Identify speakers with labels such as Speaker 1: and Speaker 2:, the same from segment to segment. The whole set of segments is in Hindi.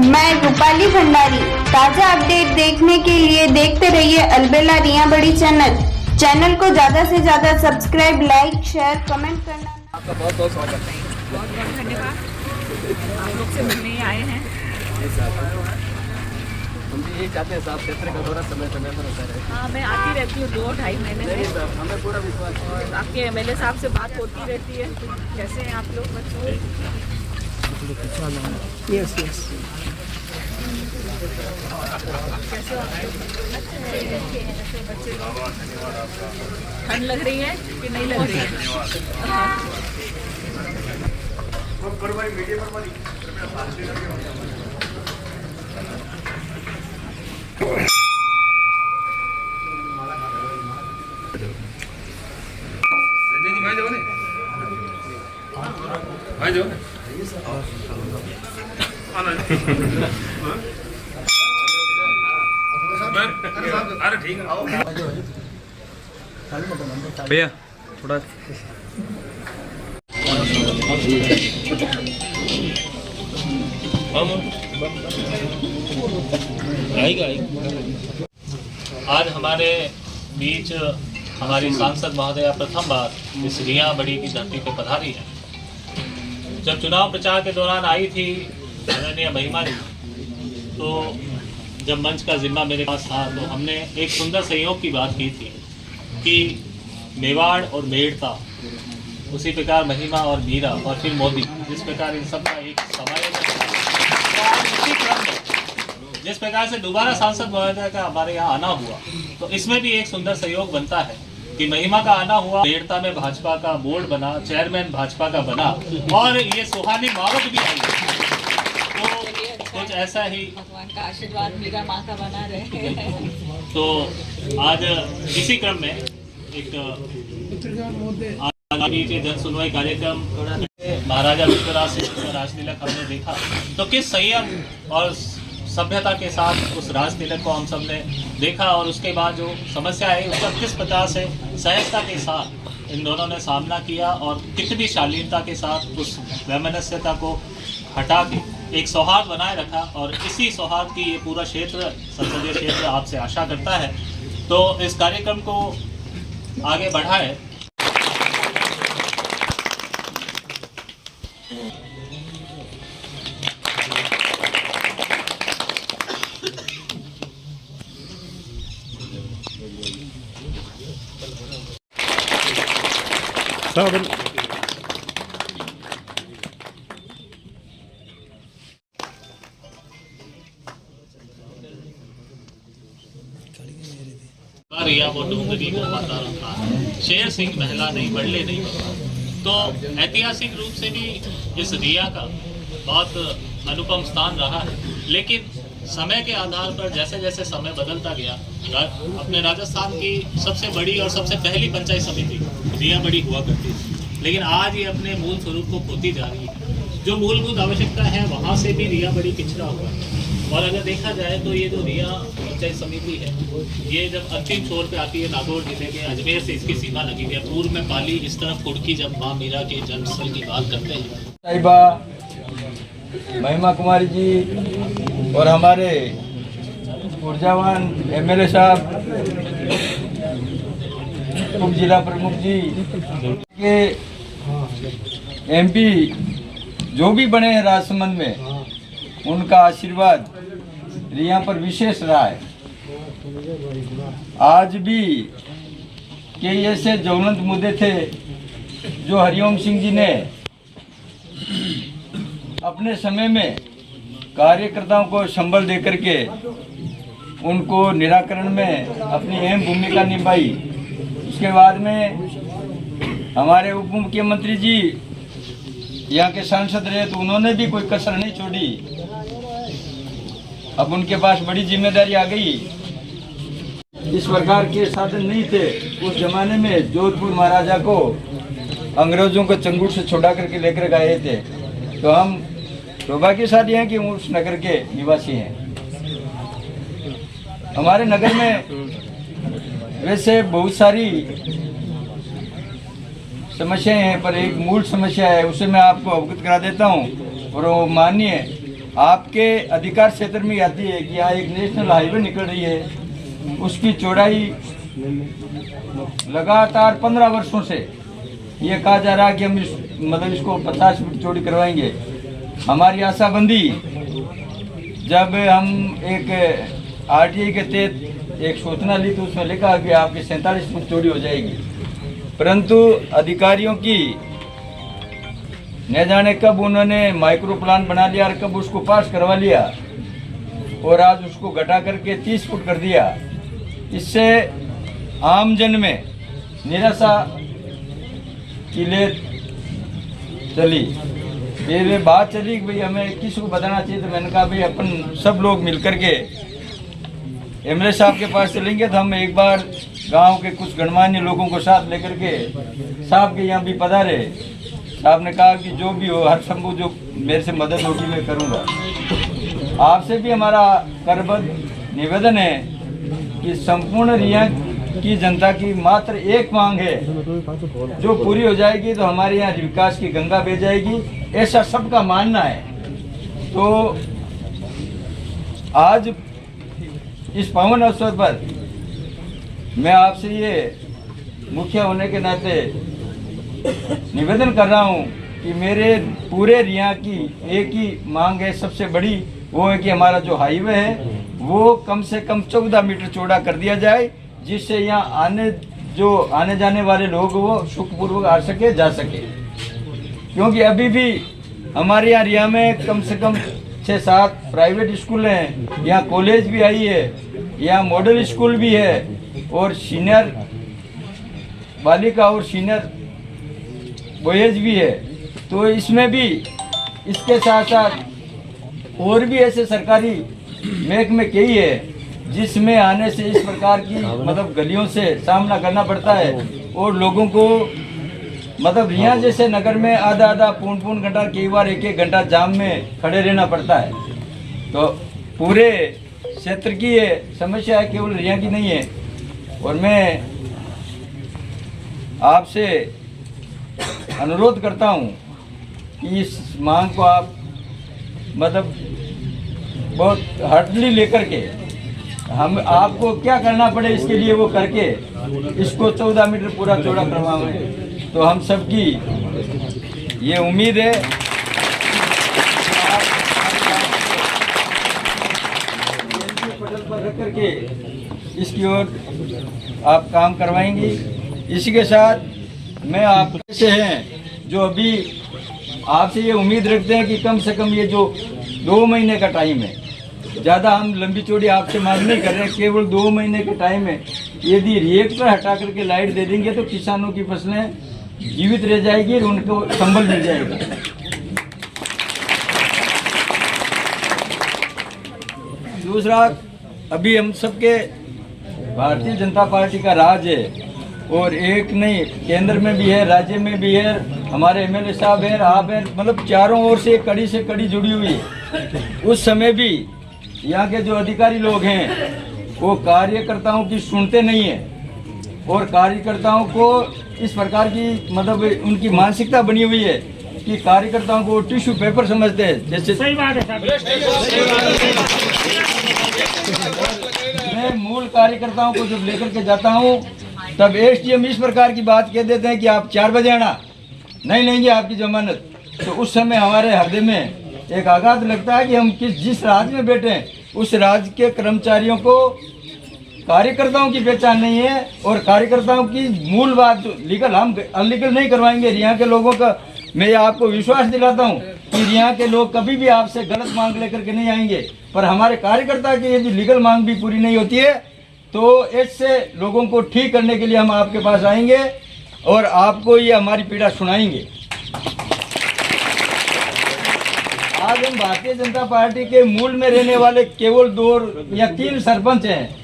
Speaker 1: मैं रूपाली भंडारी। ताजा अपडेट देखने के लिए देखते रहिए अलबेला रिया बड़ी चैनल को ज्यादा से ज्यादा सब्सक्राइब, लाइक, शेयर, कमेंट करना।
Speaker 2: आपका बहुत बहुत स्वागत है।
Speaker 3: बहुत बहुत धन्यवाद, आप लोग से मिलने आए हैं।
Speaker 2: हम भी यही चाहते हैं साहब, क्षेत्र का दौरा समय समय पर होता रहे।
Speaker 3: हाँ, मैं आती रहती हूँ 2-2.5 महीने
Speaker 2: नहीं
Speaker 3: से।
Speaker 2: साहब, हमें पूरा विश्वास है।
Speaker 3: और आपके एमएलए साहब से बात होती रहती है। कैसे हैं आप लोग?
Speaker 2: Yes yes.
Speaker 3: कैसे हो आप लोग? बच्चे ठंड लग रही है कि नहीं लग रही है?
Speaker 4: अरे ठीक है भैया थोड़ा
Speaker 5: आज हमारे बीच हमारी सांसद महोदया प्रथम बार इस रिया बड़ी की धरती पर पधारी है। जब चुनाव प्रचार के दौरान आई थी आदरणीय महिमा जी, तो जब मंच का जिम्मा मेरे पास था तो हमने एक सुंदर संयोग की बात की थी कि मेवाड़ और मेड़ता, उसी प्रकार महिमा और मीरा और फिर मोदी, जिस प्रकार इन सब का एक समायोजन उसी क्रम में जिस प्रकार से दोबारा सांसद महोदय का हमारे यहाँ आना हुआ, तो इसमें भी एक सुंदर सहयोग बनता है कि महिमा का आना हुआ, मेड़ता में भाजपा का बोर्ड बना, चेयरमैन भाजपा का बना और ये सुहानी मावत भी आई। तो कुछ ऐसा ही
Speaker 3: भगवान का आशीर्वाद मेरा माँ का बना रहे।
Speaker 5: तो आज इसी क्रम में एक आगामी जन सुनवाई कार्यक्रम महाराजा विश्वराज सिंह राजतिलक हमने देखा, तो किस संयम और सभ्यता के साथ उस राजतिलक को हम सब ने देखा और उसके बाद जो समस्या है उसका किस प्रकार से सहजता के साथ इन दोनों ने सामना किया और कितनी शालीनता के साथ उस वैमनस्यता को हटा के एक सौहार्द बनाए रखा। और इसी सौहार्द की ये पूरा क्षेत्र, संसदीय क्षेत्र आपसे आशा करता है, तो इस कार्यक्रम को आगे बढ़ाए। रिया वो डूंगरी वो माता रखा, शेर सिंह महला नहीं, बढ़ले नहीं। तो ऐतिहासिक रूप से भी इस रिया का बहुत अनुपम स्थान रहा है, लेकिन समय के आधार पर जैसे जैसे समय बदलता गया, अपने राजस्थान की सबसे बड़ी और सबसे पहली पंचायत समिति रिया बड़ी हुआ करती थी, लेकिन आज ये अपने मूल स्वरूप को खोती जा रही है। जो मूलभूत आवश्यकता है वहाँ से भी रिया बड़ी पिछड़ा हुआ है। और अगर देखा जाए तो ये जो रिया पंचायत समिति है, ये जब अंतिम छोर पे आती है नागौर जिले के अजमेर से इसकी सीमा लगी हुई है। पूर्व में पाली, इस तरफ कुड़की। जब माँ मीरा के जन्मस्थल की बात करते हैं,
Speaker 6: साहिबा महिमा कुमारी जी और हमारे ऊर्जावान एमएलए साहब, उप जिला प्रमुख जी के एमपी जो भी बने हैं राजसमंद में, उनका आशीर्वाद रिया पर विशेष रहा है। आज भी कई ऐसे ज्वलंत मुद्दे थे जो हरिओम सिंह जी ने अपने समय में कार्यकर्ताओं को संबल देकर के उनको निराकरण में अपनी अहम भूमिका निभाई। उसके बाद में हमारे उप मुख्यमंत्री जी यहाँ के सांसद रहे, तो उन्होंने भी कोई कसर नहीं छोड़ी। अब उनके पास बड़ी जिम्मेदारी आ गई। इस प्रकार के साधन नहीं थे उस जमाने में। जोधपुर महाराजा को अंग्रेजों को चंगुट से छुड़ा करके लेकर गए थे। तो हम सौभाग्यशाली हैं कि उस नगर के निवासी हैं। हमारे नगर में वैसे बहुत सारी समस्याएं हैं, पर एक मूल समस्या है, उसे मैं आपको अवगत करा देता हूं। और वो माननीय आपके अधिकार क्षेत्र में आती है कि यहाँ एक नेशनल हाईवे निकल रही है, उसकी चौड़ाई लगातार 15 वर्षों से ये कहा जा रहा है कि हम इसको 50 फीट चौड़ी करवाएंगे। हमारी आशाबंदी जब हम एक आरटीआई के तहत एक सूचना ली तो उसमें लिखा कि आपकी 47 फुट चौड़ी हो जाएगी, परंतु अधिकारियों की न जाने कब उन्होंने माइक्रो प्लान बना लिया और कब उसको पास करवा लिया और आज उसको घटा करके 30 फुट कर दिया। इससे आम जन में निराशा की ले चली। फिर बात चली कि भाई हमें किसी को बताना चाहिए, तो मैंने कहा भाई अपन सब लोग मिलकर के एमएलए साहब के पास चलेंगे। तो हम एक बार गांव के कुछ गणमान्य लोगों को साथ लेकर के साहब के यहाँ भी पधारे। साहब ने कहा कि जो भी हो हर संभव जो मेरे से मदद होगी मैं करूँगा। आपसे भी हमारा करबद्ध निवेदन है कि संपूर्ण रिया की जनता की मात्र एक मांग है, जो पूरी हो जाएगी तो हमारे यहाँ विकास की गंगा बह जाएगी, ऐसा सबका मानना है। तो आज इस पावन अवसर पर मैं आपसे ये मुखिया होने के नाते निवेदन कर रहा हूँ कि मेरे पूरे रिया की एक ही मांग है, सबसे बड़ी वो है कि हमारा जो हाईवे है वो कम से कम 14 मीटर चौड़ा कर दिया जाए, जिससे यहाँ आने जाने वाले लोग वो सुखपूर्वक आ सके जा सके। क्योंकि अभी भी हमारे यहाँ रिया में कम से कम 6-7 प्राइवेट स्कूल हैं, यहाँ कॉलेज भी आई है, यहाँ मॉडल स्कूल भी है और सीनियर बालिका और सीनियर बॉयज भी है। तो इसमें भी इसके साथ साथ और भी ऐसे सरकारी महकमे कई है जिसमें आने से इस प्रकार की मतलब गलियों से सामना करना पड़ता है और लोगों को मतलब रिया जैसे नगर में आधा पौन घंटा, कई बार 1-1 घंटा जाम में खड़े रहना पड़ता है। तो पूरे क्षेत्र की ये समस्या है, केवल रिया की नहीं है। और मैं आपसे अनुरोध करता हूं कि इस मांग को आप मतलब बहुत हार्डली लेकर के हम आपको क्या करना पड़े इसके लिए वो करके इसको 14 मीटर पूरा चौड़ा करवाएं। तो हम सबकी ये उम्मीद है पटल पर रख करके इसकी ओर आप काम करवाएंगी। इसी के साथ मैं आपसे हैं जो अभी आपसे ये उम्मीद रखते हैं कि कम से कम ये जो 2 महीने का टाइम है, ज़्यादा हम लंबी चौड़ी आपसे मांग नहीं कर रहे, केवल 2 महीने के टाइम है। यदि रिएक्टर हटा करके लाइट दे देंगे तो किसानों की फसलें जीवित रह जाएगी और उनको संबल मिल जाएगा। दूसरा, अभी हम सबके भारतीय जनता पार्टी का राज है और एक नहीं केंद्र में भी है, राज्य में भी है, हमारे एमएलए साहब हैं, आप हैं, मतलब चारों ओर से कड़ी जुड़ी हुई है। उस समय भी यहाँ के जो अधिकारी लोग हैं वो कार्यकर्ताओं की सुनते नहीं है और कार्यकर्ताओं को इस प्रकार की मतलब उनकी मानसिकता बनी हुई है कि कार्यकर्ताओं को टिश्यू पेपर समझते हैं। जैसे सही बात है, मैं मूल कार्यकर्ताओं को जब लेकर के जाता हूँ तब एसडीएम इस प्रकार की बात कह देते हैं कि आप 4 बजे आना, नहीं लेंगे आपकी जमानत। तो उस समय हमारे हृदय में एक आघात लगता है कि हम जिस राज्य में बैठे हैं उस राज्य के कर्मचारियों को कार्यकर्ताओं की पहचान नहीं है और कार्यकर्ताओं की मूल बात लीगल हम अनलीगल नहीं करवाएंगे। यहाँ के लोगों का मैं आपको विश्वास दिलाता हूँ कि यहाँ के लोग कभी भी आपसे गलत मांग लेकर के नहीं आएंगे, पर हमारे कार्यकर्ता की यदि लीगल मांग भी पूरी नहीं होती है तो ऐसे लोगों को ठीक करने के लिए हम आपके पास आएंगे और आपको ये हमारी पीड़ा सुनाएंगे। आज हम भारतीय जनता पार्टी के मूल में रहने वाले केवल 2 या 3 सरपंच हैं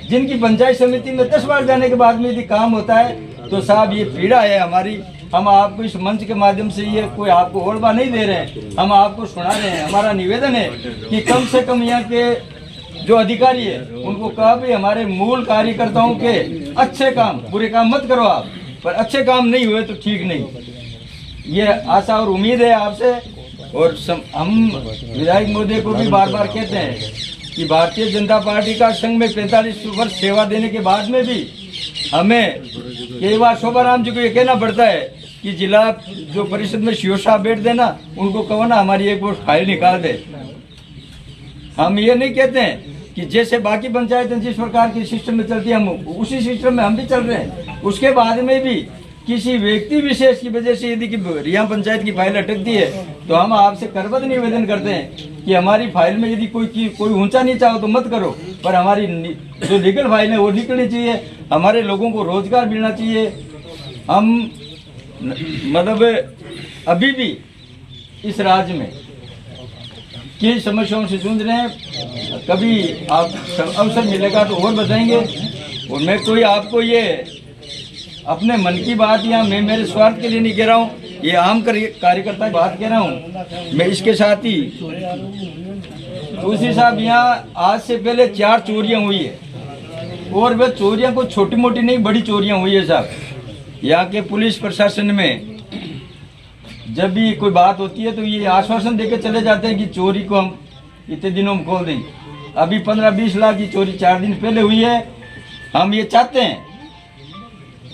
Speaker 6: जिनकी पंचायत समिति में 10 बार जाने के बाद में यदि काम होता है तो साहब ये पीड़ा है हमारी। हम आपको इस मंच के माध्यम से ये कोई आपको और बात नहीं दे रहे हैं, हम आपको सुना रहे हैं। हमारा निवेदन है कि कम से कम यहाँ के जो अधिकारी है उनको कहा भी हमारे मूल कार्यकर्ताओं के अच्छे काम, बुरे काम मत करो आप, पर अच्छे काम नहीं हुए तो ठीक नहीं। ये आशा और उम्मीद है आपसे और हम विधायक महोदय को भी बार बार कहते हैं कि भारतीय जनता पार्टी का संघ में 45 वर्ष सेवा देने के बाद में भी हमें कई बार शोभाराम जी को ये कहना पड़ता है कि जिला जो परिषद में सीओ साहब बैठ देना, उनको कहो ना हमारी एक वोट फाइल निकाल दे। हम ये नहीं कहते हैं कि जैसे बाकी पंचायतें जिस प्रकार की सिस्टम में चलती है हम उसी सिस्टम में हम भी चल रहे हैं। उसके बाद में भी किसी व्यक्ति विशेष की वजह से यदि रिया पंचायत की फाइल अटकती है तो हम आपसे करबद्ध निवेदन करते हैं कि हमारी फाइल में यदि कोई ऊंचा नीचा हो तो मत करो, पर हमारी जो लीगल फाइल है वो निकलनी चाहिए, हमारे लोगों को रोजगार मिलना चाहिए। हम मतलब अभी भी इस राज्य में की समस्याओं से जूझ रहे हैं। कभी आप अवसर मिलेगा तो और बताएंगे। और मैं कोई आपको ये अपने मन की बात या मैं मेरे स्वार्थ के लिए नहीं कह रहा हूँ, ये आम कार्यकर्ता की बात कह रहा हूँ। मैं इसके साथ ही दूसरी साहब, यहाँ आज से पहले 4 चोरियाँ हुई है और वह चोरियाँ कोई छोटी मोटी नहीं बड़ी चोरियाँ हुई है साहब। यहाँ के पुलिस प्रशासन में जब भी कोई बात होती है तो ये आश्वासन देकर चले जाते हैं कि चोरी को हम इतने दिनों में खोल देंगे। अभी 15-20 लाख की चोरी 4 दिन पहले हुई है। हम ये चाहते हैं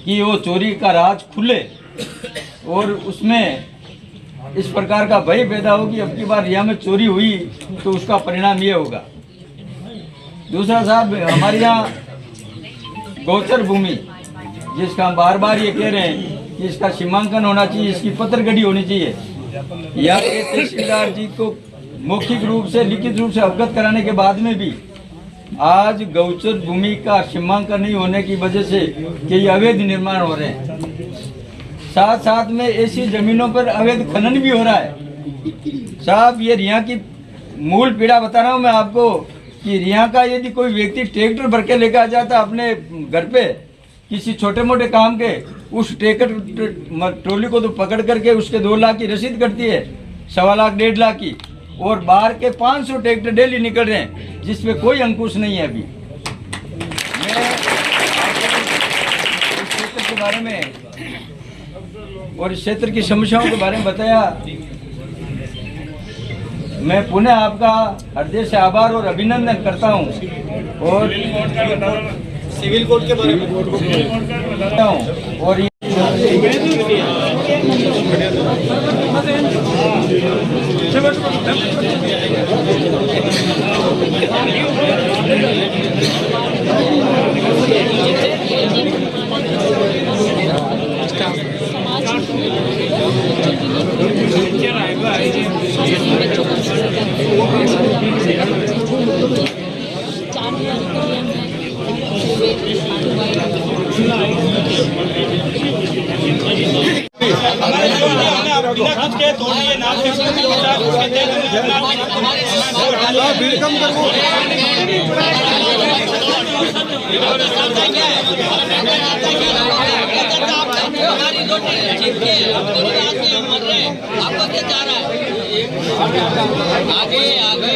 Speaker 6: कि वो चोरी का राज खुले और उसमें इस प्रकार का भय पैदा हो कि अब की बार रिया में चोरी हुई तो उसका परिणाम ये होगा। दूसरा साहब, हमारे यहाँ गोचर भूमि जिसका हम बार बार ये कह रहे हैं कि इसका सीमांकन होना चाहिए, इसकी पत्रगढ़ी होनी चाहिए। यहाँ के तहसीलदार जी को मौखिक रूप से लिखित रूप से अवगत कराने के बाद में भी आज गौचर भूमि का सीमांकन नहीं होने की वजह से कई अवैध निर्माण हो रहे हैं। साथ साथ में ऐसी जमीनों पर अवैध खनन भी हो रहा है। साहब, ये रिया की मूल पीड़ा बता रहा हूँ मैं आपको कि रिया का यदि कोई व्यक्ति ट्रैक्टर भर के लेकर आ जाता अपने घर पे किसी छोटे मोटे काम के, उस ट्रैक्टर ट्रॉली को तो पकड़ करके उसके 2 लाख की रसीद कटती है, 1.25 लाख 1.5 लाख की, और बाहर के 500 ट्रैक्टर डेली निकल रहे हैं जिसपे कोई अंकुश नहीं है। अभी मैं इस क्षेत्र के बारे में और इस क्षेत्र की समस्याओं के बारे में बताया। मैं पुनः आपका हृदय से आभार और अभिनंदन करता हूं और
Speaker 2: सिविल कोड के बारे में
Speaker 6: और
Speaker 7: आपको क्या चाह रहा है आगे आगे